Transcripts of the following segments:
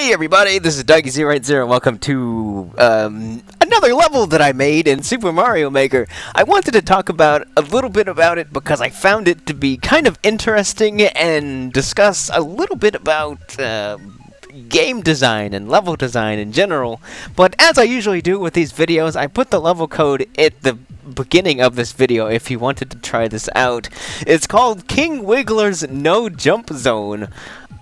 Hey everybody, this is Dougie080. Welcome to another level that I made in Super Mario Maker. I wanted to talk about a little bit about it because I found it to be kind of interesting and discuss a little bit about game design and level design in general. But as I usually do with these videos, I put the level code at the beginning of this video if you wanted to try this out. It's called King Wiggler's No Jump Zone.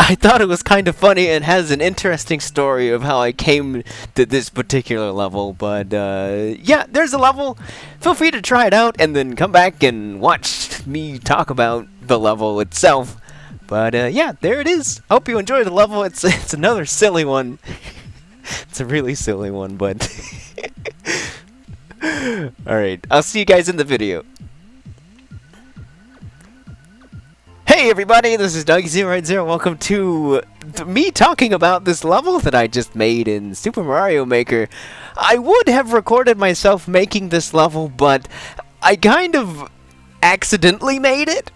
I thought it was kind of funny and has an interesting story of how I came to this particular level, but yeah, there's a level. Feel free to try it out and then come back and watch me talk about the level itself. But yeah, there it is. Hope you enjoy the level. It's another silly one. It's a really silly one, but alright, I'll see you guys in the video. Hey everybody, this is Dougie080. Welcome to me talking about this level that I just made in Super Mario Maker. I would have recorded myself making this level, but I kind of accidentally made it.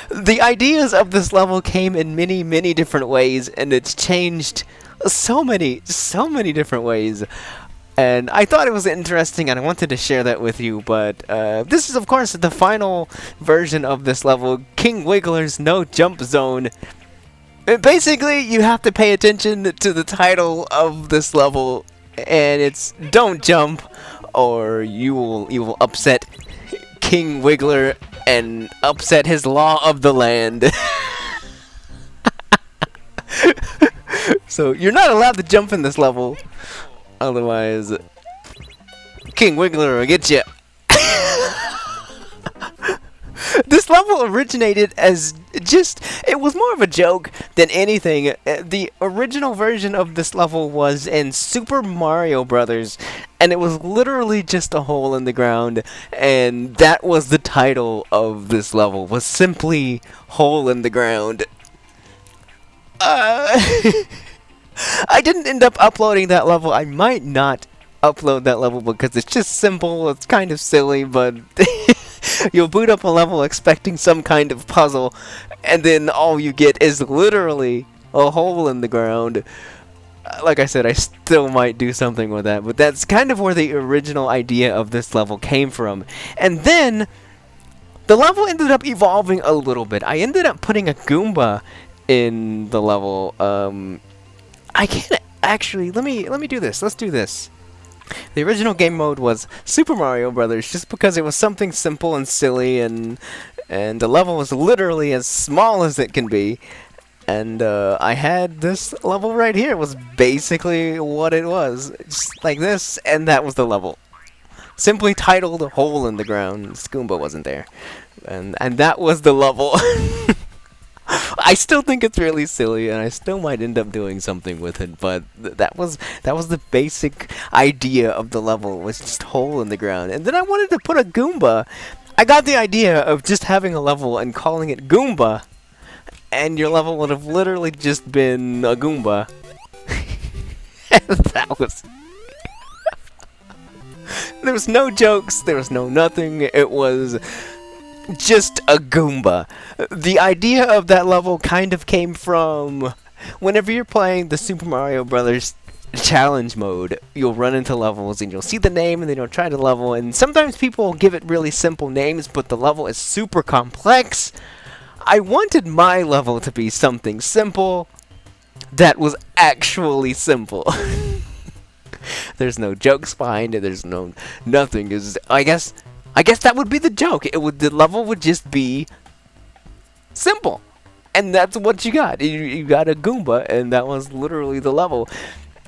The ideas of this level came in many different ways, and it's changed so many different ways. And I thought it was interesting, and I wanted to share that with you, but this is, of course, the final version of this level, King Wiggler's No Jump Zone. Basically, you have to pay attention to the title of this level, and it's Don't Jump, or you will upset King Wiggler and upset his law of the land. So, you're not allowed to jump in this level. Otherwise, King Wiggler will get you. This level originated as it was more of a joke than anything. The original version of this level was in Super Mario Brothers, and it was literally just a hole in the ground, and that was the title of this level, was simply Hole in the Ground. I didn't end up uploading that level. I might not upload that level because it's just simple. It's kind of silly, but you'll boot up a level expecting some kind of puzzle, and then all you get is literally a hole in the ground. Like I said, I still might do something with that, but that's kind of where the original idea of this level came from. And then the level ended up evolving a little bit. I ended up putting a Goomba in the level. I can't actually. Let me do this. Let's do this. The original game mode was Super Mario Brothers, just because it was something simple and silly, and the level was literally as small as it can be. And I had this level right here. It was basically what it was, just like this, and that was the level. Simply titled "Hole in the Ground." Goomba wasn't there, and that was the level. I still think it's really silly, and I still might end up doing something with it, but that was the basic idea of the level, was just hole in the ground. And then I wanted to put a Goomba. I got the idea of just having a level and calling it Goomba, and your level would have literally just been a Goomba. And that was... There was no jokes, there was no nothing, it was just a Goomba. The idea of that level kind of came from whenever you're playing the Super Mario Brothers challenge mode, you'll run into levels and you'll see the name and then you'll try to level, and sometimes people give it really simple names, but the level is super complex. I wanted my level to be something simple that was actually simple. There's no jokes behind it, there's no nothing. I guess that would be the joke. The level would just be simple, and that's what you got. You got a Goomba, and that was literally the level.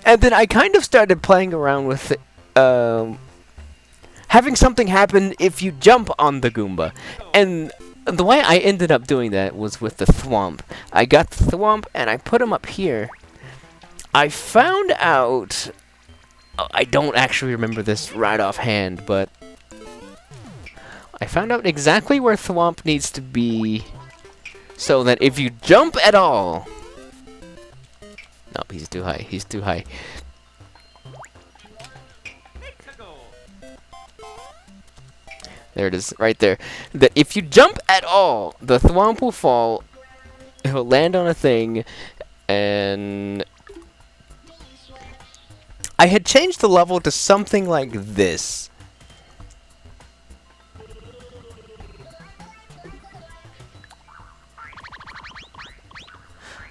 And then I kind of started playing around with having something happen if you jump on the Goomba. And the way I ended up doing that was with the Thwomp. I got the Thwomp, and I put him up here. I found out... I don't actually remember this right offhand, but I found out exactly where Thwomp needs to be, so that if you jump at all... No, he's too high. He's too high. There it is, right there. That if you jump at all, the Thwomp will fall, he'll land on a thing, And I had changed the level to something like this.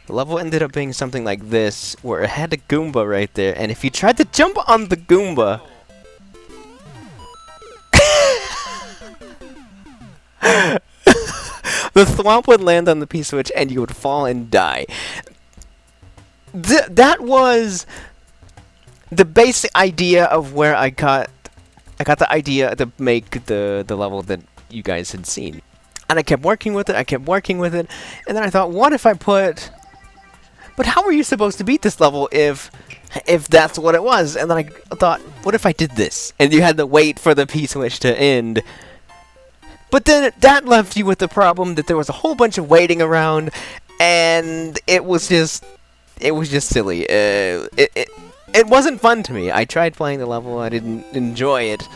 The level ended up being something like this, where it had a Goomba right there, and if you tried to jump on the Goomba, the thwomp would land on the P-switch and you would fall and die. That was the basic idea of where I got the idea to make the level that you guys had seen. And I kept working with it, and then I thought, what if I put... But how were you supposed to beat this level if that's what it was? And then I thought, what if I did this? And you had to wait for the P-switch to end. But then that left you with the problem that there was a whole bunch of waiting around, and it was just silly. It wasn't fun to me. I tried playing the level, I didn't enjoy it.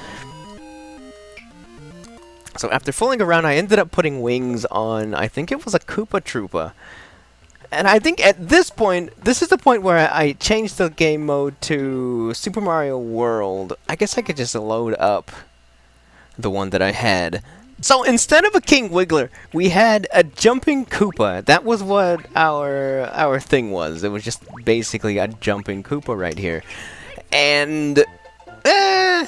So after fooling around, I ended up putting wings on, I think it was a Koopa Troopa. And I think at this point, this is the point where I changed the game mode to Super Mario World. I guess I could just load up the one that I had. So instead of a King Wiggler, we had a jumping Koopa. That was what our thing was. It was just basically a jumping Koopa right here. And the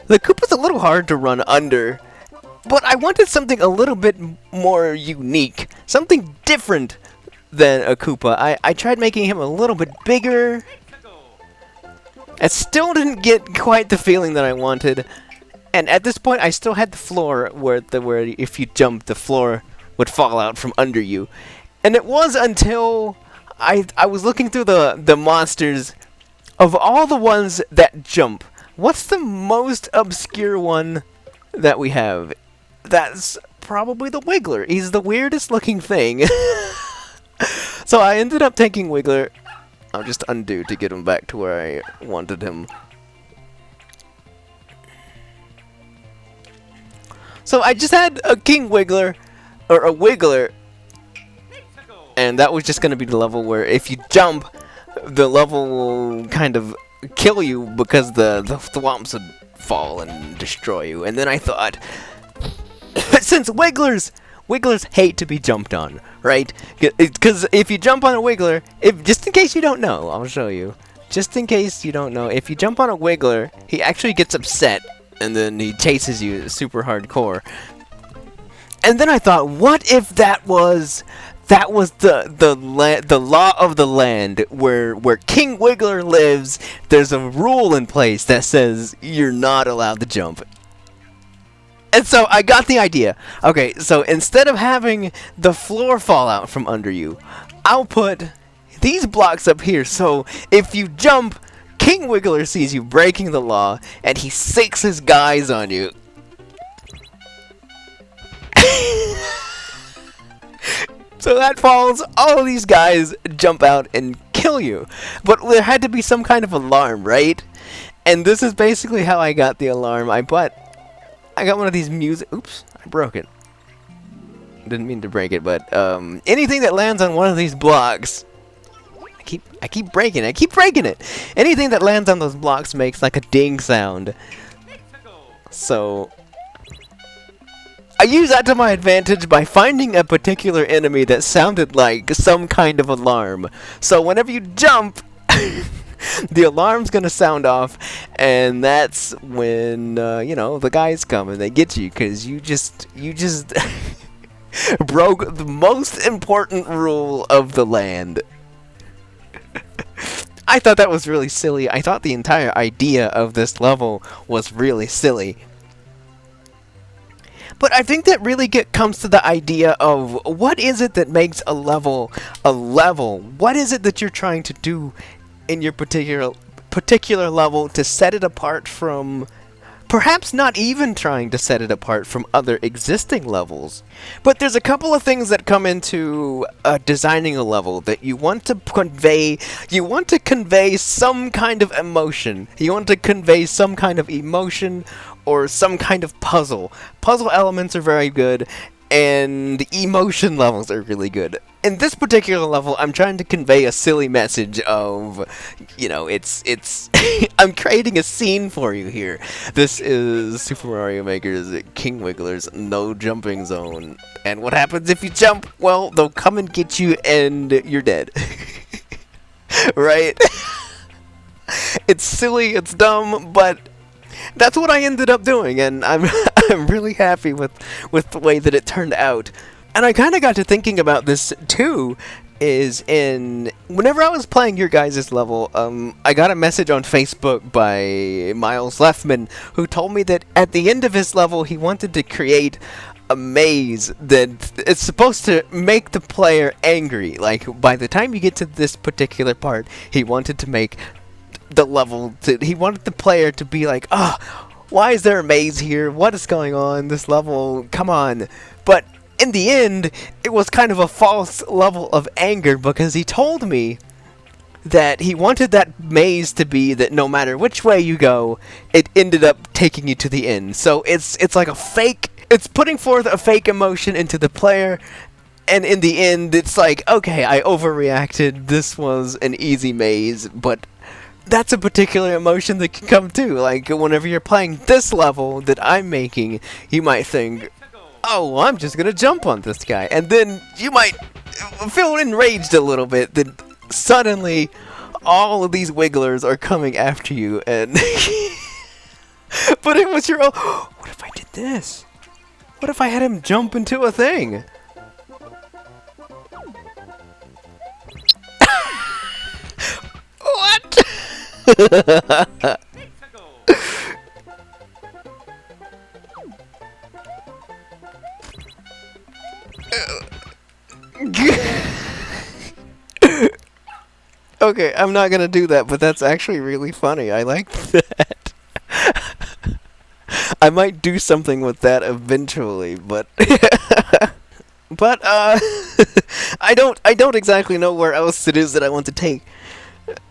Koopa's a little hard to run under. But I wanted something a little bit more unique, something different than a Koopa. I tried making him a little bit bigger. I still didn't get quite the feeling that I wanted. And at this point, I still had the floor where if you jumped, the floor would fall out from under you. And it was until I was looking through the monsters, of all the ones that jump, what's the most obscure one that we have? That's probably the Wiggler. He's the weirdest looking thing. So I ended up taking Wiggler. I'll just undo to get him back to where I wanted him. So I just had a King Wiggler, or a Wiggler, and that was just going to be the level where if you jump, the level will kind of kill you because the thwomps would fall and destroy you. And then I thought, since Wigglers hate to be jumped on, right? Because if you jump on a Wiggler, just in case you don't know, I'll show you. Just in case you don't know, if you jump on a Wiggler, he actually gets upset, and then he chases you super hardcore. And then I thought, what if that was the law of the land, where King Wiggler lives? There's a rule in place that says you're not allowed to jump. And so I got the idea. Okay, so instead of having the floor fall out from under you, I'll put these blocks up here, so if you jump, King Wiggler sees you breaking the law, and he sinks his guys on you. So that falls, all of these guys jump out and kill you. But there had to be some kind of alarm, right? And this is basically how I got the alarm. I got one of these music... Oops, I broke it. Didn't mean to break it, but anything that lands on one of these blocks... I keep breaking it. Anything that lands on those blocks makes like a ding sound. So I use that to my advantage by finding a particular enemy that sounded like some kind of alarm. So whenever you jump, the alarm's gonna sound off, and that's when you know, the guys come and they get you, because you just broke the most important rule of the land. I thought that was really silly. I thought the entire idea of this level was really silly. But I think that really comes to the idea of what is it that makes a level a level? What is it that you're trying to do in your particular level to set it apart from... Perhaps not even trying to set it apart from other existing levels. But there's a couple of things that come into designing a level that you want to convey. You want to convey some kind of emotion. You want to convey some kind of emotion or some kind of puzzle. Puzzle elements are very good. and emotion levels are really good. In this particular level, I'm trying to convey a silly message of, it's I'm creating a scene for you here. This is Super Mario Maker's King Wiggler's No Jumping Zone. And what happens if you jump? Well, they'll come and get you and you're dead. Right? It's silly, it's dumb, but that's what I ended up doing, and I'm I'm really happy with the way that it turned out. And I kind of got to thinking about this too, whenever I was playing your guys' level, I got a message on Facebook by Miles Leffman, who told me that at the end of his level he wanted to create a maze that it's supposed to make the player angry. Like, by the time you get to this particular part, he wanted to make he wanted the player to be like, oh, why is there a maze here? What is going on? This level, come on. But in the end, it was kind of a false level of anger, because he told me that he wanted that maze to be that no matter which way you go, it ended up taking you to the end. So it's like a fake, it's putting forth a fake emotion into the player, and in the end, it's like, okay, I overreacted, this was an easy maze, but that's a particular emotion that can come too. Like, whenever you're playing this level that I'm making, you might think, oh, well, I'm just gonna jump on this guy. And then you might feel enraged a little bit that suddenly all of these wigglers are coming after you, and but it was your own. What if I did this? What if I had him jump into a thing? What? Okay, I'm not gonna do that, but that's actually really funny. I like that. I might do something with that eventually, but but I don't exactly know where else it is that I want to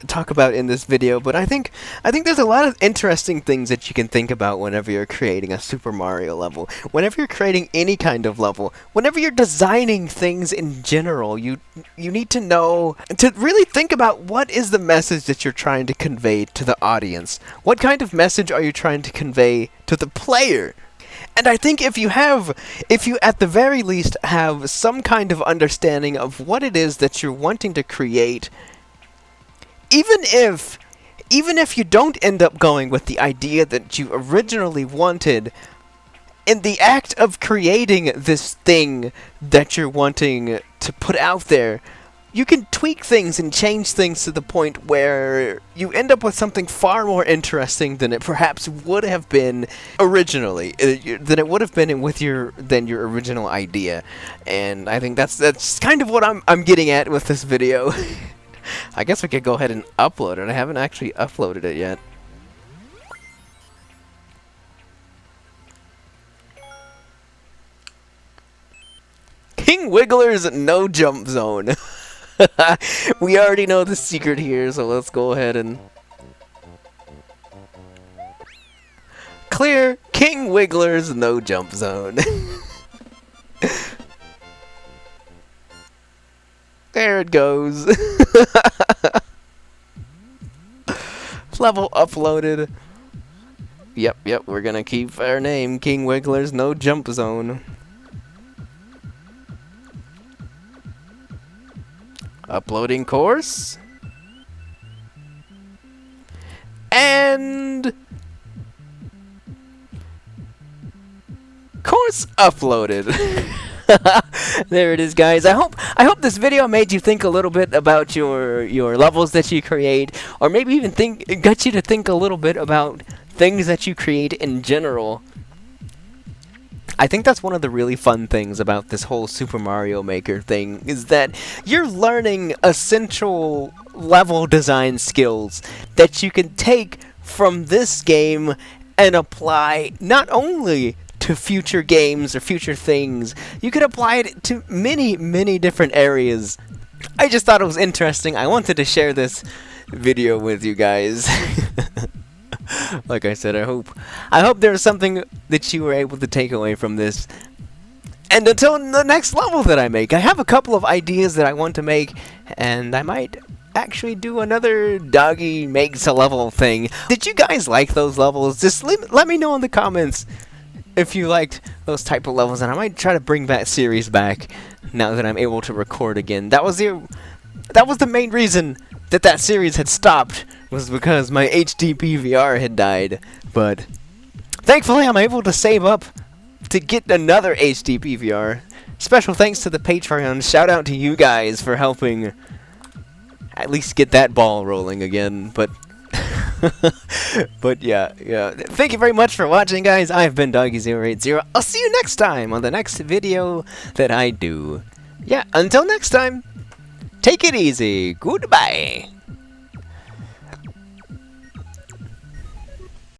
talk about in this video, but I think there's a lot of interesting things that you can think about whenever you're creating a Super Mario level. Whenever you're creating any kind of level, whenever you're designing things in general, you need to know to really think about what is the message that you're trying to convey to the audience. What kind of message are you trying to convey to the player? And I think if you at the very least have some kind of understanding of what it is that you're wanting to create, even if you don't end up going with the idea that you originally wanted, in the act of creating this thing that you're wanting to put out there, you can tweak things and change things to the point where you end up with something far more interesting than it perhaps would have been originally, than it would have been than your original idea. And I think that's kind of what I'm getting at with this video. I guess we could go ahead and upload it. I haven't actually uploaded it yet. King Wiggler's No Jump Zone. We already know the secret here, so let's go ahead and clear King Wiggler's No Jump Zone. There it goes. Level uploaded. Yep, we're gonna keep our name, King Wiggler's No Jump Zone. Uploading course. And course uploaded. There it is, guys. I hope this video made you think a little bit about your levels that you create, or maybe even got you to think a little bit about things that you create in general. I think that's one of the really fun things about this whole Super Mario Maker thing, is that you're learning essential level design skills that you can take from this game and apply not only to future games or future things, you could apply it to many different areas. I just thought it was interesting. I wanted to share this video with you guys. Like I said, I hope there was something that you were able to take away from this. And until the next level that I make, I have a couple of ideas that I want to make, and I might actually do another doggy makes a level thing. Did you guys like those levels? Just let me know in the comments if you liked those type of levels, and I might try to bring that series back now that I'm able to record again. That was the main reason that series had stopped, was because my HD PVR had died. But thankfully I'm able to save up to get another HD PVR. Special thanks to the Patreon. Shout out to you guys for helping at least get that ball rolling again. But but yeah. Thank you very much for watching, guys. I've been Doggy080. I'll see you next time on the next video that I do. Yeah, until next time, take it easy. Goodbye.